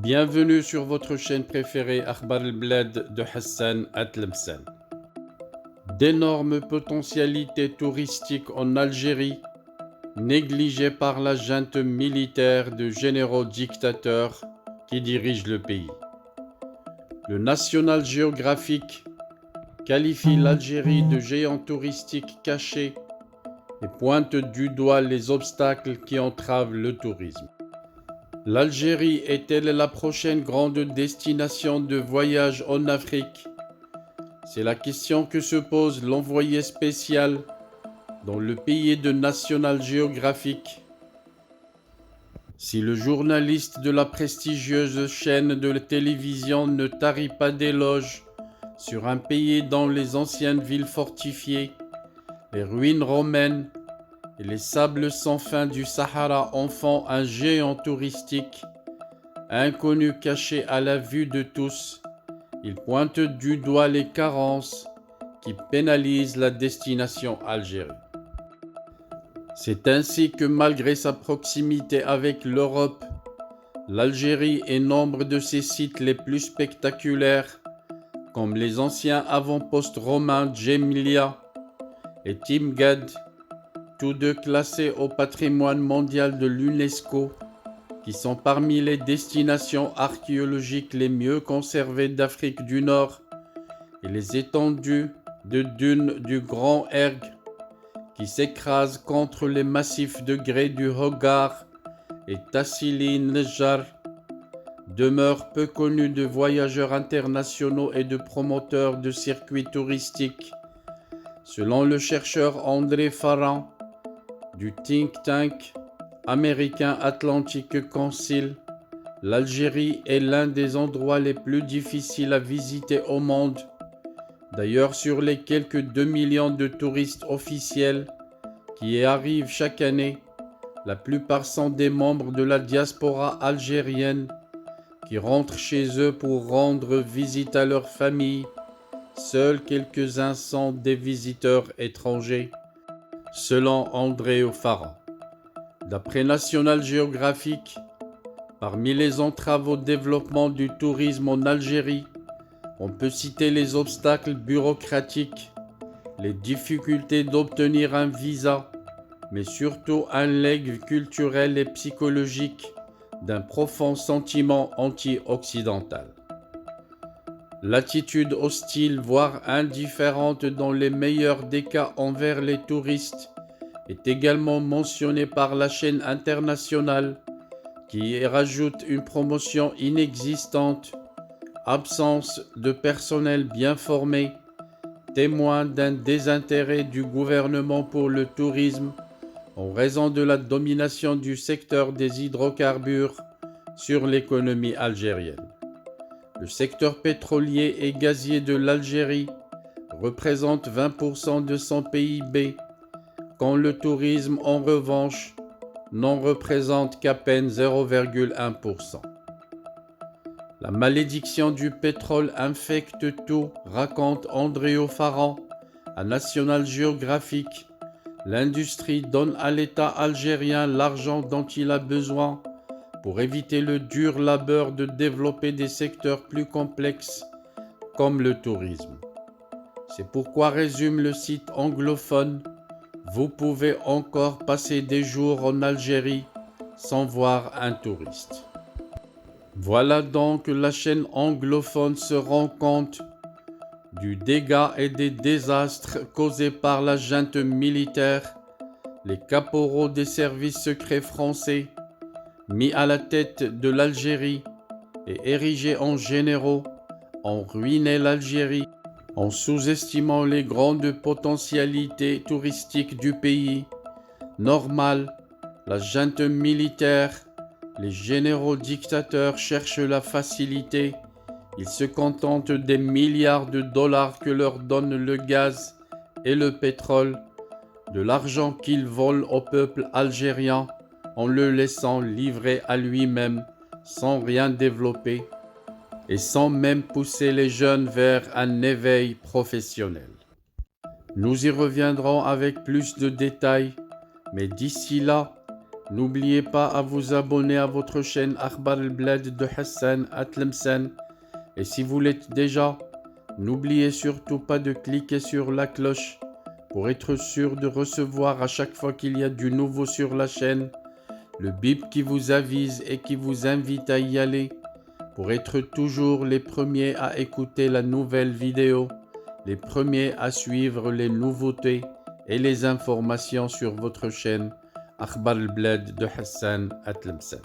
Bienvenue sur votre chaîne préférée Akhbar el-Bled de Hassan Atlemsen. D'énormes potentialités touristiques en Algérie, négligées par la junte militaire de généraux dictateurs qui dirigent le pays. Le National Geographic qualifie l'Algérie de géant touristique caché et pointe du doigt les obstacles qui entravent le tourisme. L'Algérie est-elle la prochaine grande destination de voyage en Afrique? C'est la question que se pose l'envoyé spécial dans le pays de National Geographic. Si le journaliste de la prestigieuse chaîne de télévision ne tarit pas d'éloges sur un pays dont les anciennes villes fortifiées, les ruines romaines et les sables sans fin du Sahara en font un géant touristique, inconnu caché à la vue de tous, il pointe du doigt les carences qui pénalisent la destination Algérie. C'est ainsi que malgré sa proximité avec l'Europe, l'Algérie est nombre de ses sites les plus spectaculaires, comme les anciens avant-postes romains Djémilia et Timgad, tous deux classés au patrimoine mondial de l'UNESCO, qui sont parmi les destinations archéologiques les mieux conservées d'Afrique du Nord, et les étendues de dunes du Grand Erg, qui s'écrasent contre les massifs de grès du Hogar et Tassili Nedjar, demeurent peu connues de voyageurs internationaux et de promoteurs de circuits touristiques. Selon le chercheur André Farran, du think tank américain Atlantic Council, l'Algérie est l'un des endroits les plus difficiles à visiter au monde. D'ailleurs, sur les quelques 2 millions de touristes officiels qui y arrivent chaque année, la plupart sont des membres de la diaspora algérienne qui rentrent chez eux pour rendre visite à leur famille. Seuls quelques-uns sont des visiteurs étrangers, selon André Farran. D'après National Geographic, parmi les entraves au développement du tourisme en Algérie, on peut citer les obstacles bureaucratiques, les difficultés d'obtenir un visa, mais surtout un legs culturel et psychologique d'un profond sentiment anti-occidental. L'attitude hostile, voire indifférente dans les meilleurs des cas envers les touristes, est également mentionnée par la chaîne internationale qui y rajoute une promotion inexistante, absence de personnel bien formé, témoin d'un désintérêt du gouvernement pour le tourisme en raison de la domination du secteur des hydrocarbures sur l'économie algérienne. Le secteur pétrolier et gazier de l'Algérie représente 20% de son PIB, quand le tourisme, en revanche, n'en représente qu'à peine 0,1%. La malédiction du pétrole infecte tout, raconte André Farran à National Geographic. L'industrie donne à l'État algérien l'argent dont il a besoin pour éviter le dur labeur de développer des secteurs plus complexes comme le tourisme. C'est pourquoi, résume le site anglophone, vous pouvez encore passer des jours en Algérie sans voir un touriste. Voilà donc la chaîne anglophone se rend compte du dégât et des désastres causés par la junte militaire, les caporaux des services secrets français, mis à la tête de l'Algérie et érigés en généraux, ont ruiné l'Algérie en sous-estimant les grandes potentialités touristiques du pays. Normal, la junte militaire, les généraux dictateurs cherchent la facilité. Ils se contentent des milliards de dollars que leur donnent le gaz et le pétrole, de l'argent qu'ils volent au peuple algérien en le laissant livrer à lui-même sans rien développer et sans même pousser les jeunes vers un éveil professionnel. Nous y reviendrons avec plus de détails, mais d'ici là, N'oubliez pas à vous abonner à votre chaîne Akhbar al-Blad de Hassan Atlemsen. Et si vous l'êtes déjà, n'oubliez surtout pas de cliquer sur la cloche pour être sûr de recevoir à chaque fois qu'il y a du nouveau sur la chaîne, le bip qui vous avise et qui vous invite à y aller pour être toujours les premiers à écouter la nouvelle vidéo, les premiers à suivre les nouveautés et les informations sur votre chaîne Akhbar al-Blad de Hassan Atlemsen.